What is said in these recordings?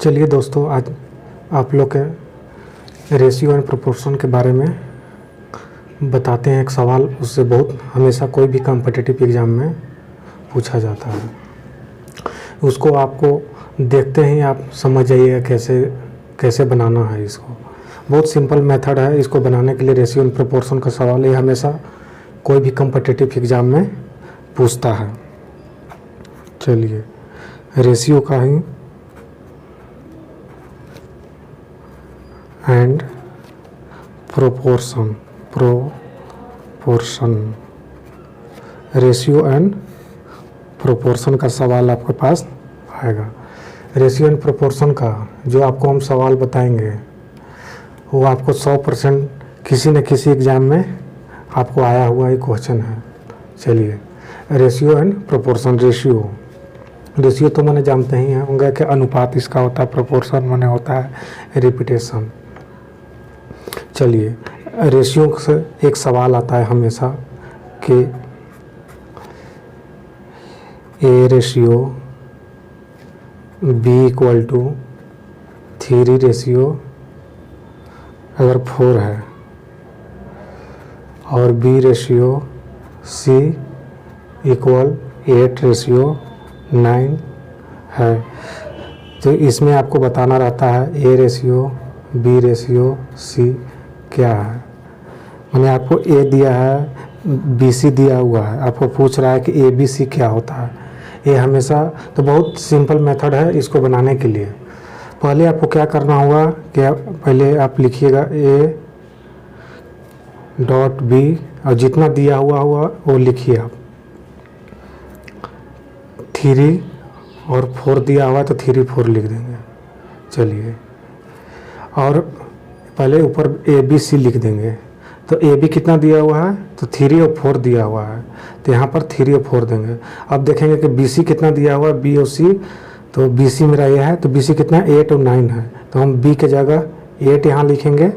चलिए दोस्तों, आज आप लोग के रेशियो एंड प्रोपोर्शन के बारे में बताते हैं। एक सवाल उससे बहुत हमेशा कोई भी कॉम्पिटिटिव एग्ज़ाम में पूछा जाता है। उसको आपको देखते ही आप समझ जाइएगा कैसे बनाना है। इसको बहुत सिंपल मेथड है। इसको बनाने के लिए रेशियो एंड प्रोपोर्शन का सवाल ये हमेशा कोई भी कॉम्पिटिटिव एग्ज़ाम में पूछता है। चलिए, रेशियो का ही and proportion ratio and proportion का सवाल आपके पास आएगा। रेशियो एंड प्रोपोर्शन का जो आपको हम सवाल बताएंगे वो आपको 100% किसी न किसी एग्ज़ाम में आपको आया हुआ एक क्वेश्चन है। चलिए, रेशियो एंड प्रोपोर्शन। रेशियो तो मैंने जानते ही हैं होंगे कि अनुपात इसका होता है, प्रोपोर्शन मैंने होता है रिपीटेशन। चलिए, रेशियो से एक सवाल आता है हमेशा कि A ratio B equal to 3 ratio अगर 4 है और B ratio C equal 8 ratio 9 है, तो इसमें आपको बताना रहता है A ratio B ratio C क्या है। मैंने आपको ए दिया है, बी सी दिया हुआ है, आपको पूछ रहा है कि ए बी सी क्या होता है। ये हमेशा तो बहुत सिंपल मेथड है इसको बनाने के लिए। पहले आपको क्या करना होगा कि पहले आप लिखिएगा ए डॉट बी और जितना दिया हुआ वो लिखिए आप। 3 और 4 दिया हुआ तो 3 4 लिख देंगे। चलिए, और पहले ऊपर ए बी सी लिख देंगे। तो ए बी कितना दिया हुआ है तो 3 और 4 दिया हुआ है, तो यहाँ पर 3 और 4 देंगे। अब देखेंगे कि बी सी कितना दिया हुआ है, बी और सी, तो बी सी मेरा ये है, तो बी सी कितना 8 और 9 है, तो हम बी के जगह 8 यहाँ लिखेंगे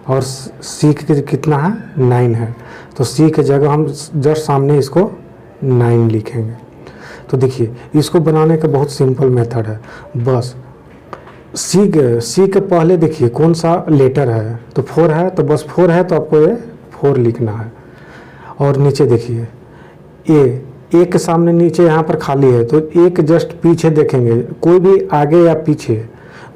और सी के कितना है 9 है, तो सी के जगह हम जस्ट सामने इसको 9 लिखेंगे। तो देखिए, इसको बनाने का बहुत सिंपल मेथड है। बस सी के पहले देखिए कौन सा लेटर है, तो 4 है, तो बस 4 है तो आपको ये 4 लिखना है। और नीचे देखिए ए के सामने नीचे यहाँ पर खाली है, तो ए के जस्ट पीछे देखेंगे, कोई भी आगे या पीछे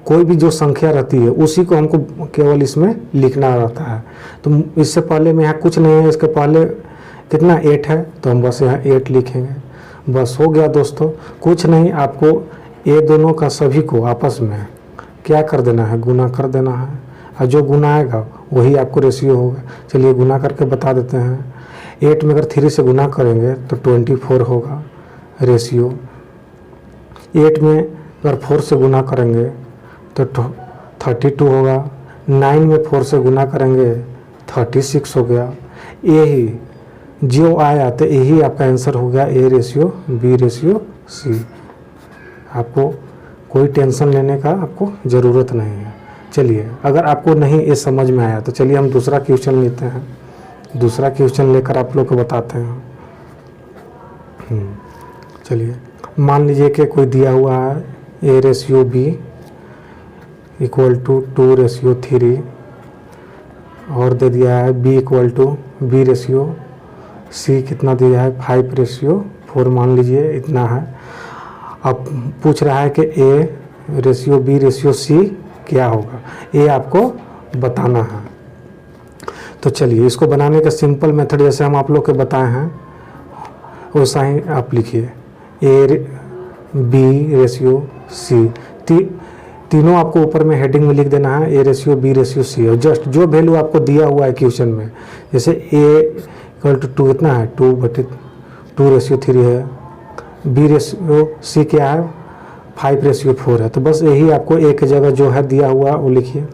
कोई भी जो संख्या रहती है उसी को हमको केवल इसमें लिखना रहता है। तो इससे पहले में यहाँ कुछ नहीं है, इसके पहले कितना 8 है, तो हम बस यहाँ 8 लिखेंगे। बस हो गया दोस्तों, कुछ नहीं, आपको ये दोनों का सभी को आपस में क्या कर देना है, गुना कर देना है, और जो गुना आएगा वही आपको रेशियो होगा। चलिए गुना करके बता देते हैं। 8 में अगर 3 से गुना करेंगे तो 24 होगा रेशियो। 8 में अगर 4 से गुना करेंगे तो 32 होगा। 9 में 4 से गुना करेंगे 36 हो गया। यही जो आया तो यही आपका आंसर हो गया A ratio B ratio C. आपको कोई टेंशन लेने का आपको ज़रूरत नहीं है। चलिए, अगर आपको नहीं ये समझ में आया तो चलिए हम दूसरा क्वेश्चन लेते हैं। दूसरा क्वेश्चन लेकर आप लोग को बताते हैं। चलिए, मान लीजिए कि कोई दिया हुआ है A ratio B equal to 2 ratio 3 और दे दिया है B equal to B ratio C कितना दिया है 5 रेशियो 4, मान लीजिए इतना है। अब पूछ रहा है कि A ratio B ratio C क्या होगा, ये आपको बताना है। तो चलिए, इसको बनाने का सिंपल मेथड जैसे हम आप लोग के बताए हैं वैसा ही आप लिखिए। ए बी रेशियो सी, तीनों आपको ऊपर में हेडिंग में लिख देना है, A ratio B ratio C. और जस्ट जो वैल्यू आपको दिया हुआ है क्वेश्चन में, जैसे ए इक्वल टू 2 कितना है 2 रेशियो 3 है, बी रेशियो सी क्या है 5 रेशियो 4 है, तो बस यही आपको ए के जगह जो है दिया हुआ वो लिखिए।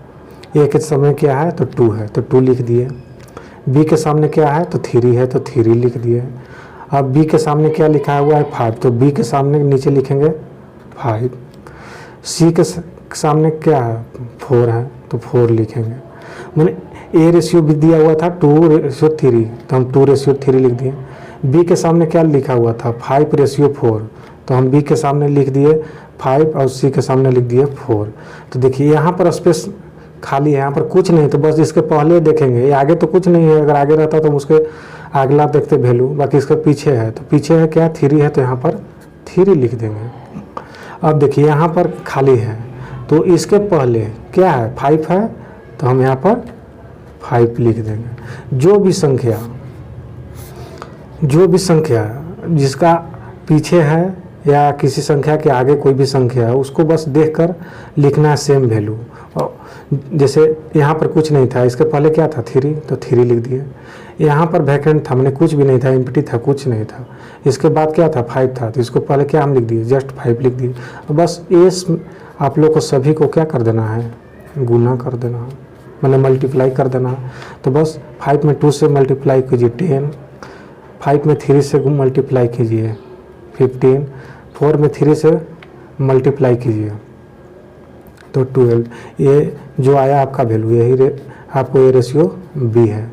ए के सामने क्या है तो 2 है, तो 2 लिख दिए। बी के सामने क्या है तो 3 है, तो 3 लिख दिए। अब बी के सामने क्या लिखा हुआ है 5, तो बी के सामने नीचे लिखेंगे 5। सी के सामने क्या है 4 है, तो 4 लिखेंगे। मैंने ए रेशियो भी दिया हुआ था 2 रेशियो 3, तो हम 2 रेशियो 3 लिख दिए। बी के सामने क्या लिखा हुआ था 5 रेशियो 4, तो हम बी के सामने लिख दिए 5 और सी के सामने लिख दिए 4। तो देखिए यहाँ पर स्पेस खाली है, यहाँ पर कुछ नहीं, तो बस इसके पहले देखेंगे, ये आगे तो कुछ नहीं है, अगर आगे रहता तो उसके अगला देखते वैल्यू, बाकी इसके पीछे है, तो पीछे है क्या 3 है, तो यहाँ पर 3 लिख देंगे। अब देखिए यहाँ पर खाली है, तो इसके पहले क्या है 5 है, तो हम यहाँ पर 5 लिख देंगे। जो भी संख्या जिसका पीछे है या किसी संख्या के आगे कोई भी संख्या है, उसको बस देखकर लिखना है सेम वैल्यू। और जैसे यहाँ पर कुछ नहीं था, इसके पहले क्या था 3, तो 3 लिख दिए। यहाँ पर वैकेंट था, मैंने कुछ भी नहीं था, एम्प्टी था, कुछ नहीं था। इसके बाद क्या था 5 था, तो इसको पहले क्या हम लिख दिए, जस्ट 5 लिख दिए। बस एस आप लोग को सभी को क्या कर देना है, गुना कर देना है, मैंने मल्टीप्लाई कर देना है। तो बस 5 में 2 से मल्टीप्लाई कीजिए 10, 5 में 3 से मल्टीप्लाई कीजिए 15, 4 में 3 से मल्टीप्लाई कीजिए तो 12। ये जो आया आपका वैल्यू, यही आपको ए रेशियो बी है,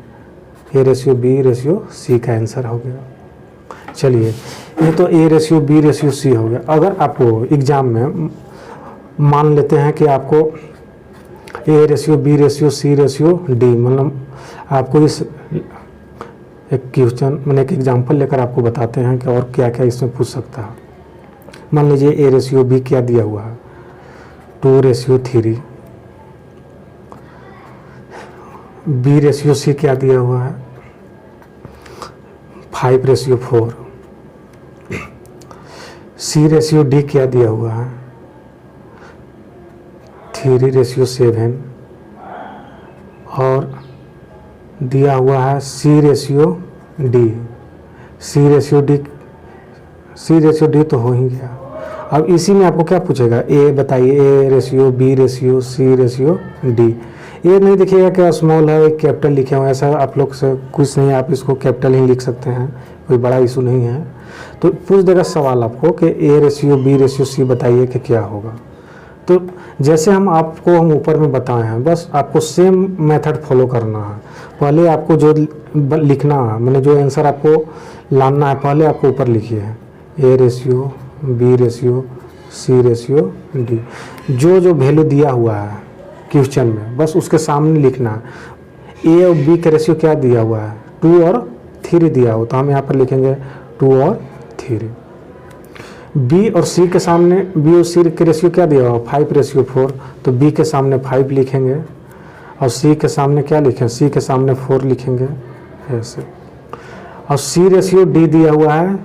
A ratio B ratio C का आंसर हो गया। चलिए, ये तो A ratio B ratio C हो गया। अगर आपको एग्ज़ाम में मान लेते हैं कि आपको A ratio B ratio C ratio D, मतलब आपको इस एक क्वेश्चन मैंने एक एग्जांपल लेकर आपको बताते हैं कि और क्या क्या इसमें पूछ सकता है। मान लीजिए ए रेशियो बी क्या दिया हुआ है 2:3, बी रेशियो सी क्या दिया हुआ है 5:4, सी रेशियो डी क्या दिया हुआ है 3:7, और दिया हुआ है सी रेशियो डी। सी रेशियो डी तो हो ही गया। अब इसी में आपको क्या पूछेगा, ए बताइए, A ratio B ratio C ratio D. ये नहीं देखिएगा क्या स्मॉल है कैपिटल लिखे हुए, ऐसा आप लोग से कुछ नहीं, आप इसको कैपिटल ही लिख सकते हैं, कोई बड़ा इशू नहीं है। तो पूछ देगा सवाल आपको कि A ratio B ratio C बताइए कि क्या होगा। तो जैसे हम ऊपर में बताए हैं, बस आपको सेम मेथड फॉलो करना है। पहले आपको जो लिखना है, मैंने जो आंसर आपको लाना है, पहले आपको ऊपर लिखिए A ratio B ratio C ratio D. जो वैल्यू दिया हुआ है क्वेश्चन में, बस उसके सामने लिखना है। ए और बी का रेशियो क्या दिया हुआ है 2 और 3 दिया हो, तो हम यहाँ पर लिखेंगे 2 और 3। बी और सी के सामने, बी और सी के रेशियो क्या दिया हुआ 5:4, तो बी के सामने 5 लिखेंगे, और सी के सामने क्या लिखें, सी के सामने 4 लिखेंगे ऐसे। और सी रेशियो डी दिया हुआ है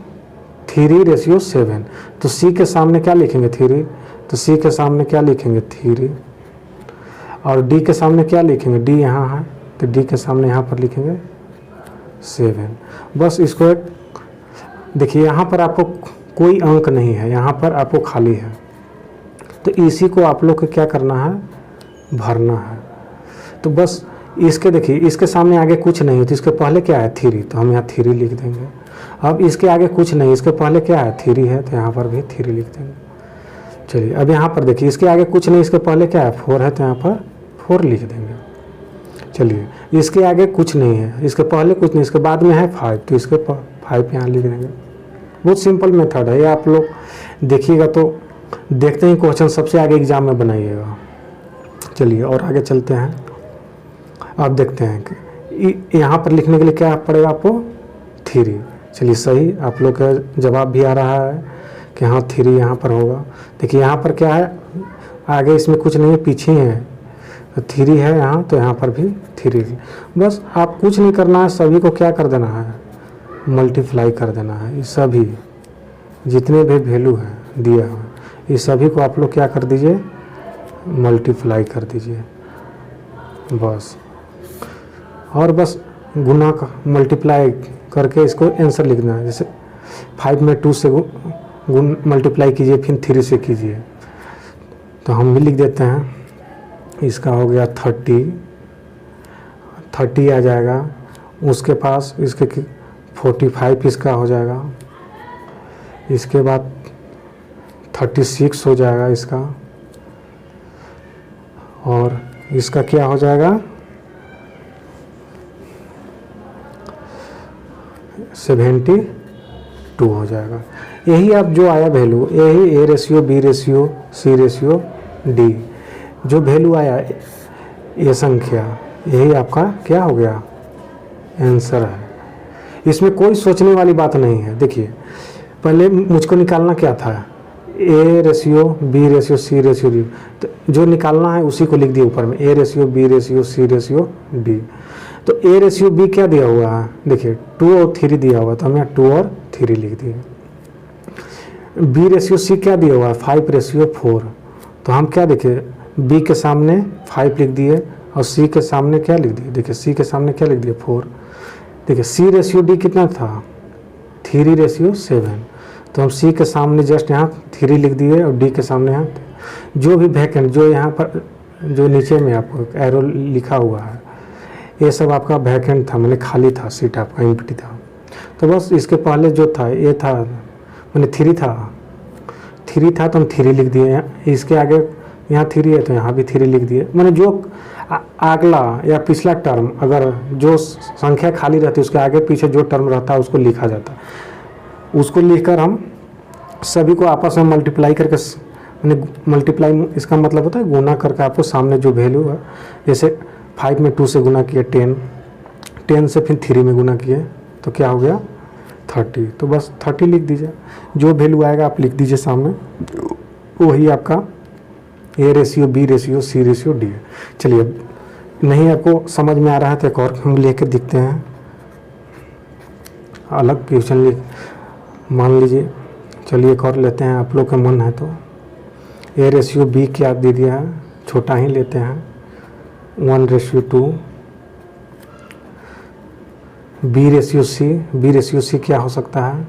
3:7, तो सी के सामने क्या लिखेंगे 3, तो सी के सामने क्या लिखेंगे 3, और डी के सामने क्या लिखेंगे, डी यहाँ है, तो डी के सामने यहाँ पर लिखेंगे 7। बस इसको देखिए, यहाँ पर आपको कोई अंक नहीं है, यहाँ पर आपको खाली है, तो इसी को आप लोग को क्या करना है, भरना है। तो बस इसके देखिए, इसके सामने आगे कुछ नहीं है, तो इसके पहले क्या है 3, तो हम यहाँ 3 लिख देंगे। अब इसके आगे कुछ नहीं, इसके पहले क्या है 3 है, तो यहाँ पर भी 3 लिख देंगे। चलिए, अब यहाँ पर देखिए, इसके आगे कुछ नहीं, इसके पहले क्या है 4 है, तो यहाँ पर 4 लिख देंगे। चलिए, इसके आगे कुछ नहीं है, इसके पहले कुछ नहीं, इसके बाद में है 5, तो इसके 5 यहाँ लिख देंगे। बहुत सिंपल मेथड है ये, आप लोग देखिएगा तो देखते ही क्वेश्चन सबसे आगे एग्जाम में बनाइएगा। चलिए और आगे चलते हैं। आप देखते हैं कि यहाँ पर लिखने के लिए क्या पड़ेगा आपको 3। चलिए, सही, आप लोग का जवाब भी आ रहा है कि हाँ 3 यहाँ पर होगा। देखिए यहाँ पर क्या है, आगे इसमें कुछ नहीं है, पीछे है, तो 3 है यहाँ, तो यहाँ पर भी 3। बस आप कुछ नहीं करना है, सभी को क्या कर देना है, मल्टीप्लाई कर देना है। ये सभी जितने भी वैल्यू है दिया हुआ, ये सभी को आप लोग क्या कर दीजिए, मल्टीप्लाई कर दीजिए बस। और बस गुना का मल्टीप्लाई करके इसको आंसर लिखना है। जैसे 5 में 2 से गुण मल्टीप्लाई कीजिए, फिर 3 से कीजिए, तो हम भी लिख देते हैं। इसका हो गया 30 आ जाएगा, उसके पास इसके 45 इसका हो जाएगा, इसके बाद 36 हो जाएगा इसका, और इसका क्या हो जाएगा 72 हो जाएगा। यही आप जो आया वैल्यू, यही A ratio B ratio C ratio D जो वैल्यू आया ये संख्या, यही आपका क्या हो गया आंसर है। इसमें कोई सोचने वाली बात नहीं है। देखिए पहले मुझको निकालना क्या था, A ratio B ratio C ratio D, तो जो निकालना है उसी को लिख दिया ऊपर में, A ratio B ratio C ratio D. तो ए रेशियो बी क्या दिया हुआ है, देखिए 2 और 3 दिया हुआ, तो हम यहाँ 2 और 3 लिख दिए। बी रेशियो सी क्या दिया हुआ है 5 रेशियो 4, तो हम क्या देखें बी के सामने 5 लिख दिए और सी के सामने क्या लिख दिए, देखिए सी के सामने क्या लिख दिए 4। देखिए सी रेशियो डी कितना था 3 रेशियो 7, तो हम सी के सामने जस्ट यहाँ 3 लिख दिए और डी के सामने यहाँ जो भी वैकेंट जो यहाँ पर जो नीचे में आपको एरो लिखा हुआ है ये सब आपका वैकेंट था, मैंने खाली था, सीट आपका एम्प्टी था। तो बस इसके पहले जो था ये था मैंने 3 था तो हम 3 लिख दिए, इसके आगे यहाँ 3 है तो यहाँ भी 3 लिख दिए। मैंने जो अगला या पिछला टर्म अगर जो संख्या खाली रहती है उसके आगे पीछे जो टर्म रहता है उसको लिखा जाता है, उसको लिखकर हम सभी को आपस में मल्टीप्लाई करके, मैंने मल्टीप्लाई इसका मतलब होता है गुना करके आपको सामने जो वैल्यू है, जैसे 5 में 2 से गुना किए 10 से फिर 3 में गुना किए तो क्या हो गया 30, तो बस 30 लिख दीजिए। जो वैल्यू आएगा आप लिख दीजिए सामने, वही आपका A ratio B ratio C ratio D है। चलिए नहीं आपको समझ में आ रहा है तो एक और हम लेके दिखते हैं, अलग क्वेश्चन लिख मान लीजिए। चलिए एक और लेते हैं, आप लोग का मन है तो। ए रेशियो बी क्या दे दिया है, छोटा ही लेते हैं 1:2। बी रेशियो सी क्या हो सकता है,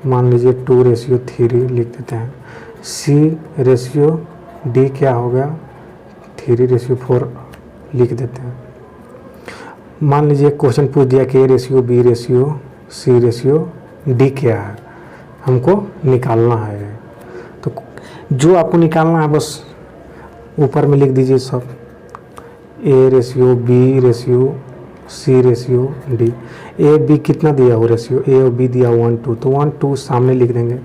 मान लीजिए 2:3 लिख देते हैं। सी रेशियो डी क्या हो गया 3:4 लिख देते हैं। मान लीजिए क्वेश्चन पूछ दिया कि A ratio B ratio C ratio D क्या है, हमको निकालना है। तो जो आपको निकालना है बस ऊपर में लिख दीजिए सब, A ratio B ratio C ratio D. A B कितना दिया हो रेशियो, ए और बी दिया 1 2, तो 1 2 सामने लिख देंगे।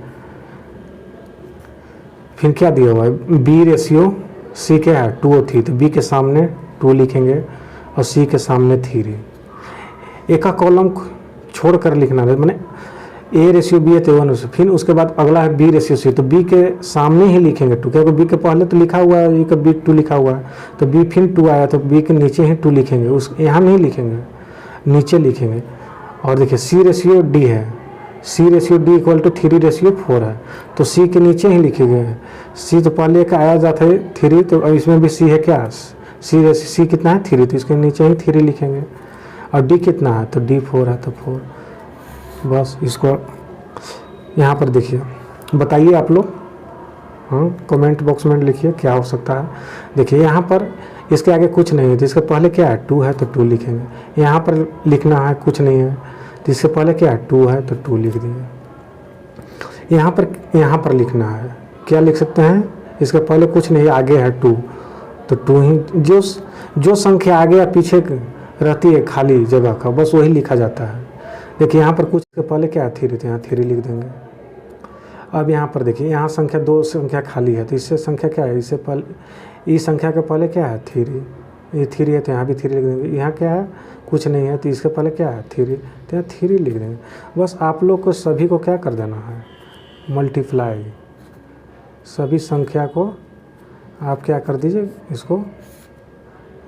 फिर क्या दिया हुआ है बी रेशियो सी क्या है 2 और 3, तो बी के सामने 2 लिखेंगे और सी के सामने 3। एक का कॉलम छोड़ कर लिखना है, मैंने ए रेशियो बी है तो 1, फिर उसके बाद अगला है बी रेशियो सी, तो बी के सामने ही लिखेंगे 2, क्योंकि बी के पहले तो लिखा हुआ है, बी 2 लिखा हुआ है, तो बी फिर 2 आया तो बी के नीचे ही 2 लिखेंगे, उस यहाँ नहीं लिखेंगे नीचे लिखेंगे। और देखिए सी रेशियो डी है, सी रेशियो डी इक्वल टू 3:4 है, तो सी के नीचे ही लिखेंगे। सी तो पहले एक आया जाता है 3, तो इसमें भी सी है क्या, सी कितना है 3, तो इसके नीचे ही 3 लिखेंगे। और डी कितना है तो डी 4 है तो 4। बस इसको यहाँ पर देखिए, बताइए आप लोग, हाँ कमेंट बॉक्स में लिखिए क्या हो सकता है। देखिए यहाँ पर इसके आगे कुछ नहीं है तो इसके पहले क्या है 2 है तो 2 लिखेंगे। यहाँ पर लिखना है कुछ नहीं है तो इससे पहले क्या है 2 है तो 2 लिख दिए। यहाँ पर लिखना है क्या लिख सकते हैं, इसके पहले कुछ नहीं, आगे है 2 तो 2 ही, जो संख्या आगे या पीछे रहती है खाली जगह का बस वही लिखा जाता है। देखिए यहाँ पर कुछ के पहले क्या है 3, तो यहाँ 3 लिख देंगे। अब यहाँ पर देखिए यहाँ संख्या 2 संख्या खाली है तो इससे संख्या क्या है, इससे पहले इस संख्या के पहले क्या है 3, ये 3 है तो यहाँ भी 3 लिख देंगे। यहाँ क्या है कुछ नहीं है तो इसके पहले क्या है 3, तो यहाँ 3 लिख देंगे। बस आप लोग को सभी को क्या कर देना है मल्टीप्लाई, सभी संख्या को आप क्या कर दीजिए, इसको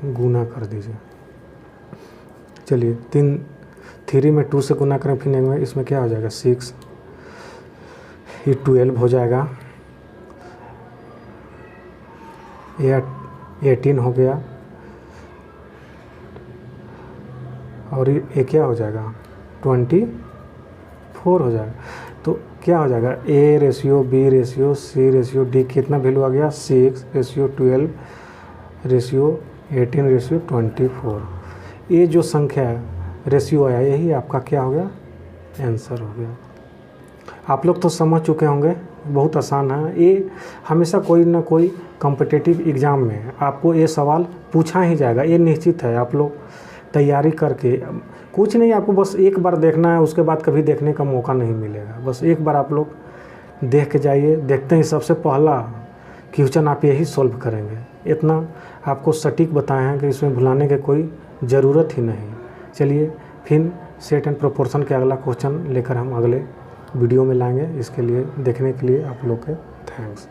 गुना कर दीजिए। चलिए 3 में 2 से गुना करें फिर इसमें क्या हो जाएगा 6, ये 12 हो जाएगा, ये 18 हो गया और ये क्या हो जाएगा 24 हो जाएगा। तो क्या हो जाएगा A ratio B ratio C ratio D कितना वैल्यू आ गया 6:12 रेशियो 18:24। ये जो संख्या रेशियो आया यही आपका क्या हो गया आंसर हो गया। आप लोग तो समझ चुके होंगे, बहुत आसान है ये। हमेशा कोई ना कोई कॉम्पिटिटिव एग्ज़ाम में आपको ये सवाल पूछा ही जाएगा, ये निश्चित है। आप लोग तैयारी करके कुछ नहीं, आपको बस एक बार देखना है, उसके बाद कभी देखने का मौका नहीं मिलेगा। बस एक बार आप लोग देख के जाइए, देखते ही सबसे पहला क्वेश्चन आप यही सॉल्व करेंगे। इतना आपको सटीक बताए हैं कि इसमें भुलाने की कोई ज़रूरत ही नहीं। चलिए फिर सेट एंड प्रोपोर्शन के अगला क्वेश्चन लेकर हम अगले वीडियो में लाएंगे। इसके लिए देखने के लिए आप लोग के थैंक्स।